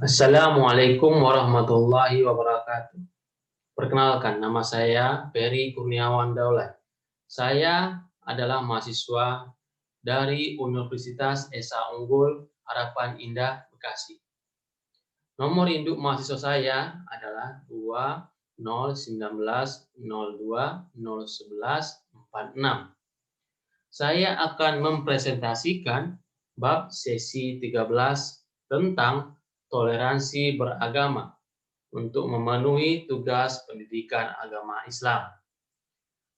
Assalamualaikum warahmatullahi wabarakatuh. Perkenalkan, nama saya Ferry Kurniawan Daulat. Saya adalah mahasiswa dari Universitas Esa Unggul Harapan Indah Bekasi. Nomor induk mahasiswa saya adalah 201902011146. Saya akan mempresentasikan bab sesi 13 tentang toleransi beragama untuk memenuhi tugas pendidikan agama Islam.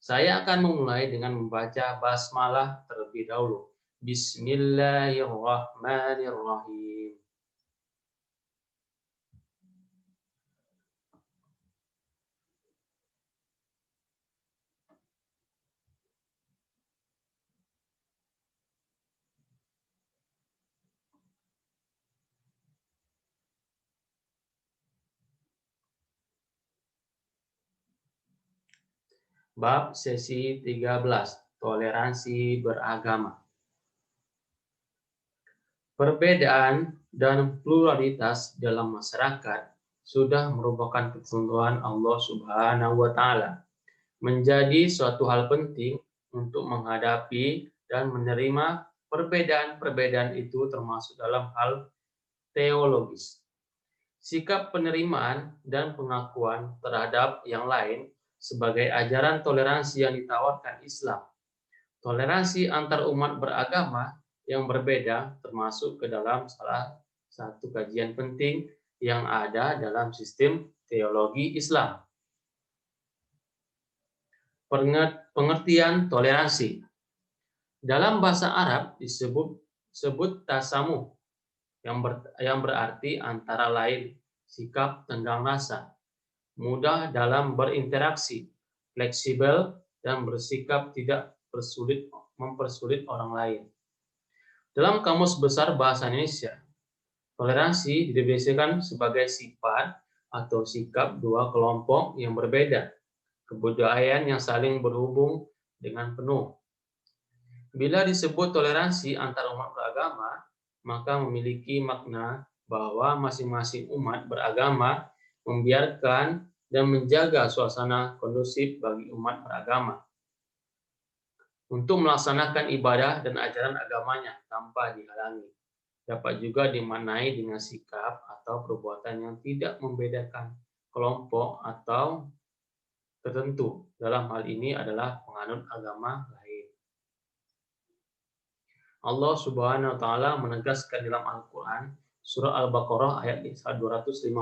Saya akan memulai dengan membaca basmalah terlebih dahulu. Bismillahirrahmanirrahim. Bab sesi 13, toleransi beragama. Perbedaan dan pluralitas dalam masyarakat sudah merupakan ketentuan Allah Subhanahu wa Ta'ala, menjadi suatu hal penting untuk menghadapi dan menerima perbedaan-perbedaan itu, termasuk dalam hal teologis. Sikap penerimaan dan pengakuan terhadap yang lain sebagai ajaran toleransi yang ditawarkan Islam. Toleransi antar umat beragama yang berbeda termasuk ke dalam salah satu kajian penting yang ada dalam sistem teologi Islam. Pengertian toleransi. Dalam bahasa Arab disebut tasamuh, yang berarti antara lain sikap tenggang rasa, mudah dalam berinteraksi, fleksibel, dan bersikap tidak mempersulit orang lain. Dalam Kamus Besar Bahasa Indonesia, toleransi didefinisikan sebagai sifat atau sikap dua kelompok yang berbeda, kebudayaan yang saling berhubung dengan penuh. Bila disebut toleransi antar umat beragama, maka memiliki makna bahwa masing-masing umat beragama membiarkan dan menjaga suasana kondusif bagi umat beragama untuk melaksanakan ibadah dan ajaran agamanya tanpa dihalangi. Dapat juga dimaknai dengan sikap atau perbuatan yang tidak membedakan kelompok atau tertentu. Dalam hal ini adalah penganut agama lain. Allah Subhanahu wa Ta'ala menegaskan dalam Al-Quran, surah Al-Baqarah ayat 256.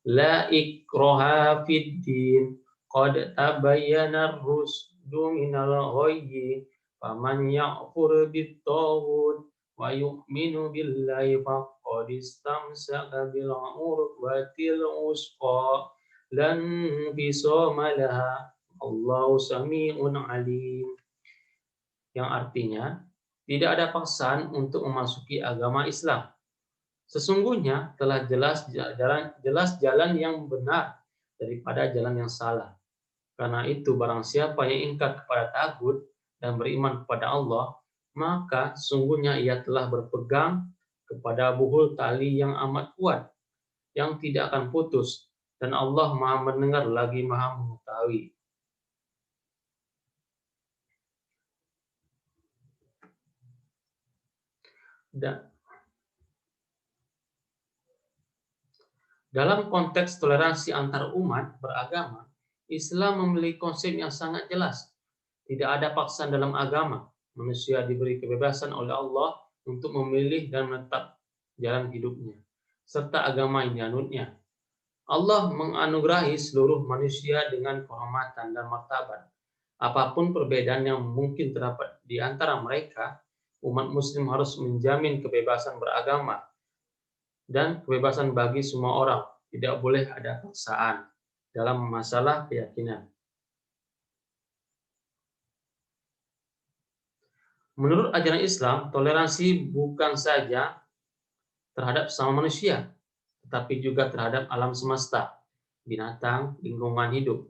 La ikraha fid din, qad tabayyana ar-rusdu minal ghayyi, faman ya'fur bit-taghut wa yu'minu billahi faqad istamsaka bil urwatil wusqa lan fisama laha, Allahu sami'un alim. Yang artinya, tidak ada paksaan untuk memasuki agama Islam. Sesungguhnya telah jelas jalan yang benar daripada jalan yang salah. Karena itu barang siapa yang ingkar kepada tagut dan beriman kepada Allah, maka sesungguhnya ia telah berpegang kepada buhul tali yang amat kuat, yang tidak akan putus, dan Allah Maha mendengar lagi Maha mengetahui. Dalam konteks toleransi antar umat beragama, Islam memiliki konsep yang sangat jelas. Tidak ada paksaan dalam agama. Manusia diberi kebebasan oleh Allah untuk memilih dan menetap jalan hidupnya, serta agama yang dianutnya. Allah menganugerahi seluruh manusia dengan kehormatan dan martabat. Apapun perbedaan yang mungkin terdapat di antara mereka, umat muslim harus menjamin kebebasan beragama dan kebebasan bagi semua orang. Tidak boleh ada paksaan dalam masalah keyakinan. Menurut ajaran Islam, toleransi bukan saja terhadap sesama manusia, tetapi juga terhadap alam semesta, binatang, lingkungan hidup.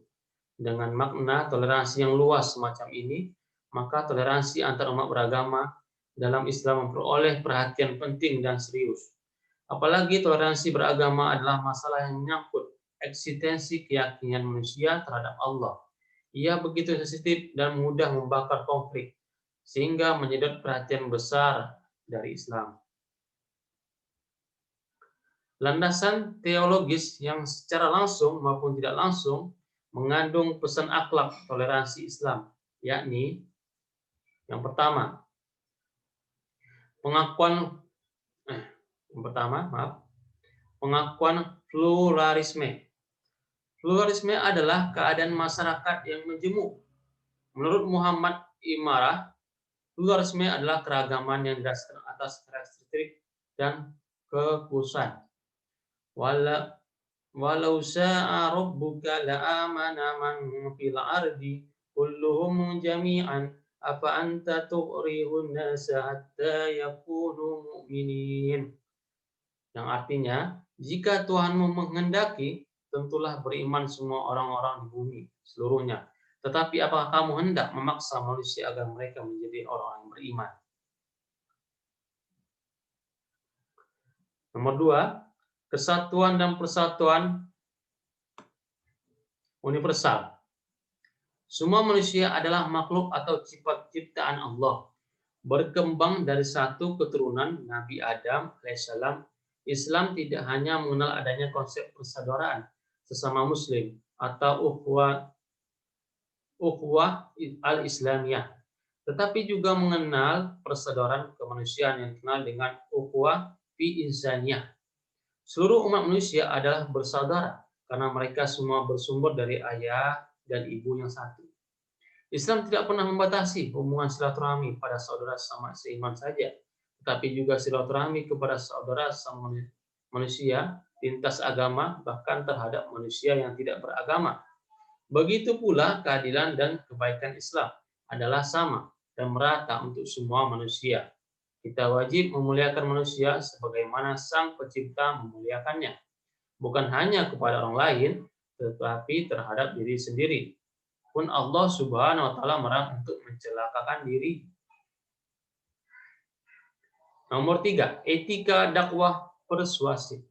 Dengan makna toleransi yang luas semacam ini, maka toleransi antar umat beragama dalam Islam memperoleh perhatian penting dan serius. Apalagi toleransi beragama adalah masalah yang menyangkut eksistensi keyakinan manusia terhadap Allah. Ia begitu sensitif dan mudah membakar konflik, sehingga menyedot perhatian besar dari Islam. Landasan teologis yang secara langsung maupun tidak langsung mengandung pesan akhlak toleransi Islam, yakni yang pertama, pengakuan pengakuan pluralisme. Pluralisme adalah keadaan masyarakat yang majemuk. Menurut Muhammad Imarah, pluralisme adalah keragaman yang didasarkan atas karakteristik dan kekhususan. Walau syaa rabbuka la'amana man fil ardi kulluhum jami'an apa anta tu'rihun nasa hatta yakunu mu'minin. Yang artinya, jika Tuhanmu menghendaki, tentulah beriman semua orang-orang di bumi seluruhnya. Tetapi apakah kamu hendak memaksa manusia agar mereka menjadi orang yang beriman? Nomor 2, kesatuan dan persatuan universal. Semua manusia adalah makhluk atau sifat ciptaan Allah, berkembang dari satu keturunan Nabi Adam alaihissalam. Islam tidak hanya mengenal adanya konsep persaudaraan sesama Muslim atau ukhuwah al-Islamiyah, tetapi juga mengenal persaudaraan kemanusiaan yang dikenal dengan ukhuwah fi insaniyah. Seluruh umat manusia adalah bersaudara karena mereka semua bersumber dari ayah dan ibu yang satu. Islam tidak pernah membatasi hubungan silaturahmi pada saudara sama seiman saja, tetapi juga silaturahmi kepada saudara sama manusia lintas agama, bahkan terhadap manusia yang tidak beragama. Begitu pula keadilan dan kebaikan Islam adalah sama dan merata untuk semua manusia. Kita wajib memuliakan manusia sebagaimana Sang Pencipta memuliakannya, bukan hanya kepada orang lain, tetapi terhadap diri sendiri. Pun Allah Subhanahu wa taala melarang untuk mencelakakan diri. Nomor 3, etika dakwah persuasif.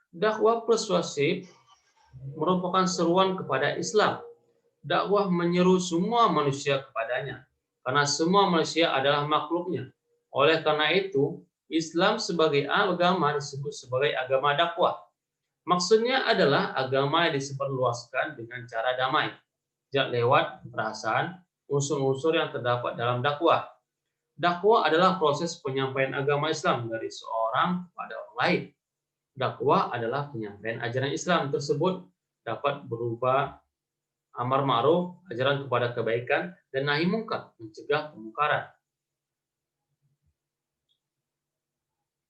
Dakwah persuasif merupakan seruan kepada Islam. Dakwah menyeru semua manusia kepadanya, karena semua manusia adalah makhluknya. Oleh karena itu, Islam sebagai agama disebut sebagai agama dakwah. Maksudnya adalah agama yang disebarluaskan dengan cara damai, tidak lewat perasaan unsur-unsur yang terdapat dalam dakwah. Dakwah adalah proses penyampaian agama Islam dari seorang kepada orang lain. Dakwah adalah penyampaian ajaran Islam tersebut dapat berupa amar ma'ruf, ajaran kepada kebaikan, dan nahi mungkar, mencegah kemungkaran.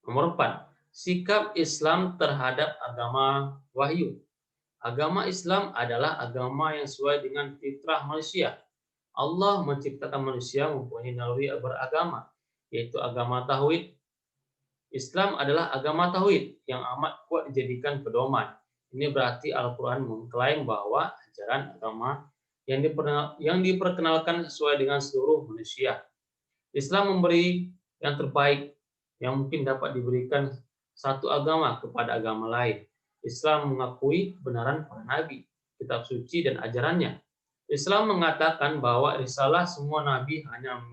Nomor 4, sikap Islam terhadap agama wahyu. Agama Islam adalah agama yang sesuai dengan fitrah manusia. Allah menciptakan manusia mempunyai naluri beragama, yaitu agama tauhid. Islam adalah agama tauhid yang amat kuat dijadikan pedoman. Ini berarti Al-Quran mengklaim bahwa ajaran agama yang diperkenalkan sesuai dengan seluruh manusia. Islam memberi yang terbaik yang mungkin dapat diberikan satu agama kepada agama lain. Islam mengakui kebenaran para nabi, kitab suci, dan ajarannya. Islam mengatakan bahwa risalah semua nabi hanya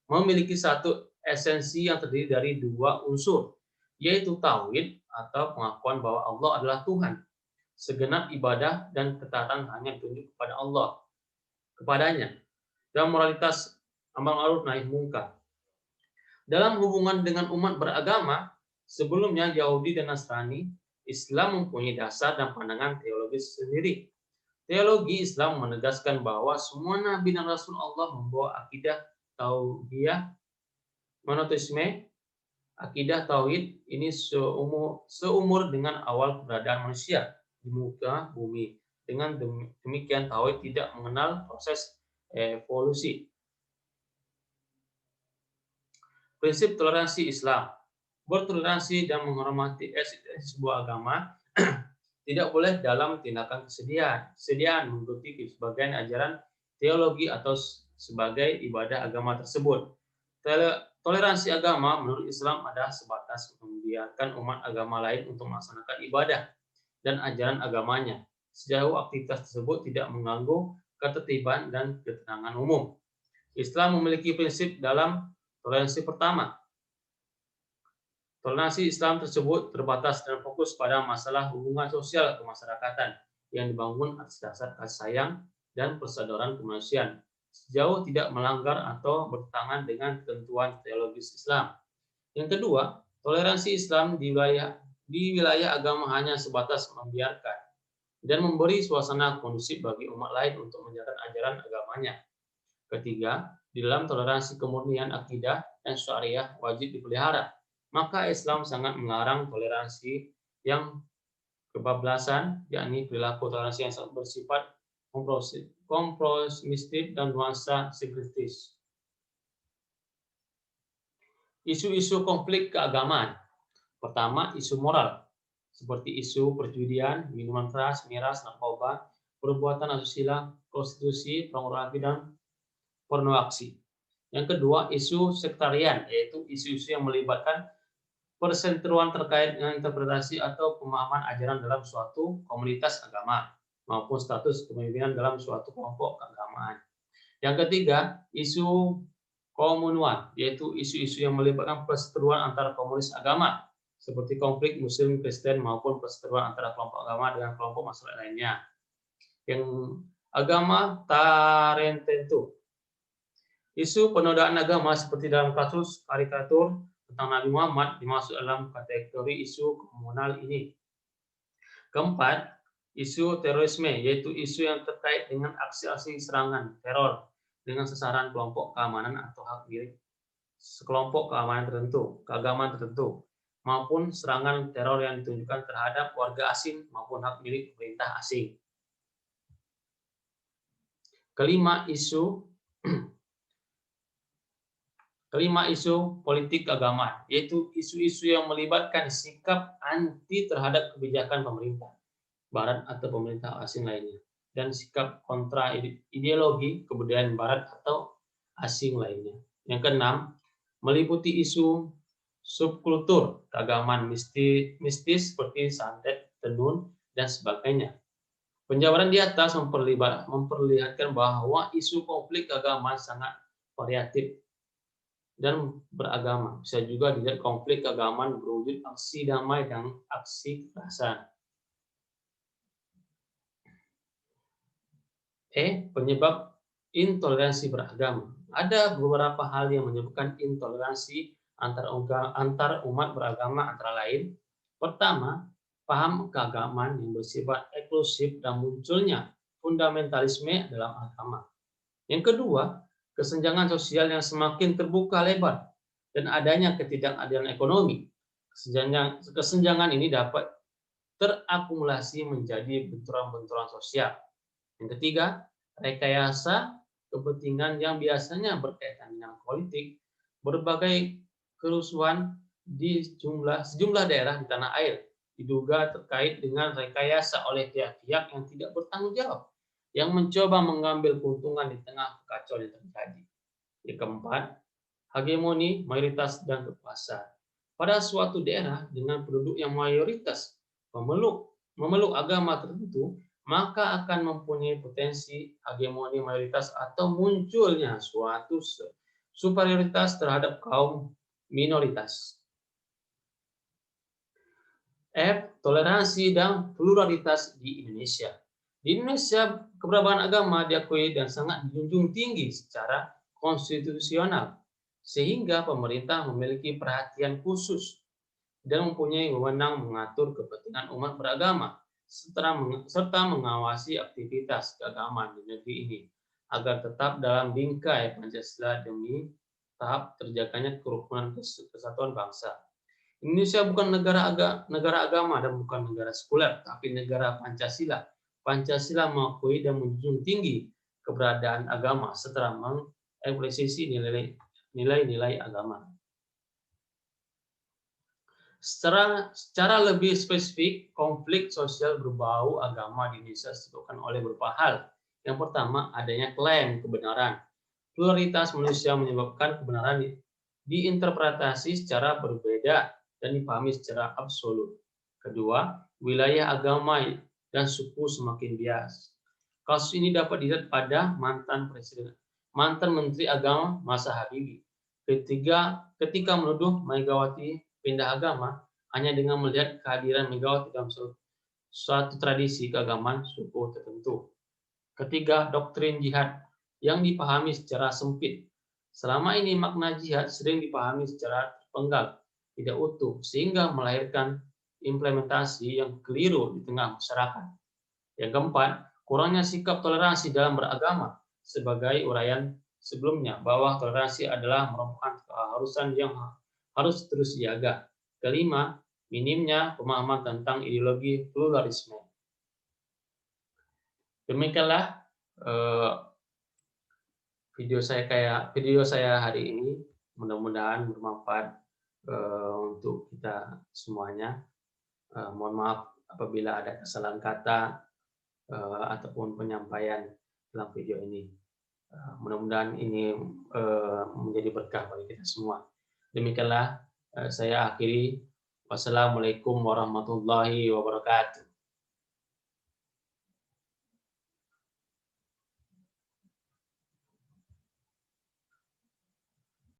memiliki satu esensi yang terdiri dari dua unsur, yaitu tauhid atau pengakuan bahwa Allah adalah Tuhan. Segenap ibadah dan ketaatan hanya ditunjuk kepada Allah, kepadanya, dan moralitas amar ma'ruf nahi mungkar. Dalam hubungan dengan umat beragama, sebelumnya Yahudi dan Nasrani, Islam mempunyai dasar dan pandangan teologis sendiri. Teologi Islam menegaskan bahwa semua nabi dan rasul Allah membawa akidah tauhidiyah monoteisme. Akidah tauhid ini seumur dengan awal keberadaan manusia di muka bumi. Dengan demikian tauhid tidak mengenal proses evolusi. Prinsip toleransi Islam. Bertoleransi dan menghormati eksistensi sebuah agama tidak boleh dalam tindakan kesediaan mengikuti sebagian ajaran teologi atau sebagai ibadah agama tersebut. Toleransi agama menurut Islam adalah sebatas membiarkan umat agama lain untuk melaksanakan ibadah dan ajaran agamanya, sejauh aktivitas tersebut tidak mengganggu ketertiban dan ketenangan umum. Islam memiliki prinsip dalam toleransi pertama. Toleransi Islam tersebut terbatas dan fokus pada masalah hubungan sosial kemasyarakatan yang dibangun atas dasar kasih sayang dan persaudaraan kemanusiaan, sejauh tidak melanggar atau bertentangan dengan ketentuan teologis Islam. Yang kedua, toleransi Islam di wilayah agama hanya sebatas membiarkan dan memberi suasana kondusif bagi umat lain untuk menjalankan ajaran agamanya. Ketiga, di dalam toleransi kemurnian akidah dan syariah wajib dipelihara. Maka Islam sangat melarang toleransi yang kebablasan, yakni perilaku toleransi yang bersifat kompromistis dan nuansa sinkretis. Isu-isu konflik keagamaan. Pertama, isu moral, seperti isu perjudian, minuman keras, miras, narkoba, perbuatan asusila, prostitusi, pornografi, dan pornoaksi. Yang kedua, isu sektarian, yaitu isu-isu yang melibatkan perseteruan terkait dengan interpretasi atau pemahaman ajaran dalam suatu komunitas agama maupun status kepemimpinan dalam suatu kelompok keagamaan. Yang ketiga, isu komunal, yaitu isu-isu yang melibatkan perseteruan antara komunitas agama seperti konflik Muslim Kristen maupun perseteruan antara kelompok agama dengan kelompok masyarakat lainnya. Yang agama tarententu, isu penodaan agama seperti dalam kasus karikatur tentang Nabi Muhammad dimasuk dalam kategori isu komunal ini. Keempat, isu terorisme, yaitu isu yang terkait dengan aksi-aksi serangan teror dengan sasaran kelompok keamanan atau hak milik sekelompok keagamaan tertentu, maupun serangan teror yang ditunjukkan terhadap warga asing maupun hak milik pemerintah asing. Kelima, isu politik keagamaan, yaitu isu-isu yang melibatkan sikap anti terhadap kebijakan pemerintah Barat atau pemerintah asing lainnya, dan sikap kontra ideologi kebudayaan Barat atau asing lainnya. Yang keenam, meliputi isu subkultur keagamaan mistis seperti santet, tenun, dan sebagainya. Penjabaran di atas memperlihatkan bahwa isu konflik keagamaan sangat variatif dan beragama. Bisa juga dilihat konflik keagamaan berwujud aksi damai dan aksi kekerasan. Penyebab intoleransi beragama. Ada beberapa hal yang menyebabkan intoleransi antar umat beragama, antara lain: pertama, paham keagamaan yang bersifat eksklusif dan munculnya fundamentalisme dalam agama. Yang kedua, kesenjangan sosial yang semakin terbuka lebar dan adanya ketidakadilan ekonomi. Kesenjangan ini dapat terakumulasi menjadi benturan-benturan sosial. Yang ketiga, rekayasa kepentingan yang biasanya berkaitan dengan politik. Berbagai kerusuhan di sejumlah daerah di tanah air diduga terkait dengan rekayasa oleh pihak-pihak yang tidak bertanggung jawab, yang mencoba mengambil keuntungan di tengah kekacauan yang terjadi. Yang keempat, hegemoni mayoritas dan kekuasaan. Pada suatu daerah dengan penduduk yang mayoritas memeluk agama tertentu, maka akan mempunyai potensi hegemoni mayoritas atau munculnya suatu superioritas terhadap kaum minoritas. Toleransi dan pluralitas di Indonesia. Di Indonesia, keberagaman agama diakui dan sangat dijunjung tinggi secara konstitusional, sehingga pemerintah memiliki perhatian khusus dan mempunyai wewenang mengatur kepentingan umat beragama, serta mengawasi aktivitas keagamaan di negeri ini, agar tetap dalam bingkai Pancasila demi tahap terjaganya kerukunan kesatuan bangsa. Indonesia bukan negara agama dan bukan negara sekuler, tapi negara Pancasila. Pancasila mengakui dan menjunjung tinggi keberadaan agama serta mengapresiasi nilai-nilai agama. Secara lebih spesifik, konflik sosial berbau agama di Indonesia disebabkan oleh beberapa hal. Yang pertama, adanya klaim kebenaran. Pluralitas manusia menyebabkan kebenaran diinterpretasi secara berbeda. Yang kedua, dan dipahami secara absolut. Kedua, wilayah agama dan suku semakin bias. Kasus ini dapat dilihat pada mantan Menteri Agama Masa Habibie. Ketika menuduh Megawati pindah agama hanya dengan melihat kehadiran Megawati dalam suatu tradisi keagamaan suku tertentu. Ketiga, doktrin jihad yang dipahami secara sempit. Selama ini makna jihad sering dipahami secara terpenggal, tidak utuh, sehingga melahirkan implementasi yang keliru di tengah masyarakat. Yang keempat, kurangnya sikap toleransi dalam beragama. Sebagai uraian sebelumnya, bahwa toleransi adalah merupakan keharusan yang harus terus dijaga. Kelima, minimnya pemahaman tentang ideologi pluralisme. Demikianlah video saya hari ini. Mudah-mudahan bermanfaat untuk kita semuanya. Mohon maaf apabila ada kesalahan kata ataupun penyampaian dalam video ini. Mudah-mudahan ini menjadi berkah bagi kita semua. Demikianlah saya akhiri. Wassalamualaikum warahmatullahi wabarakatuh.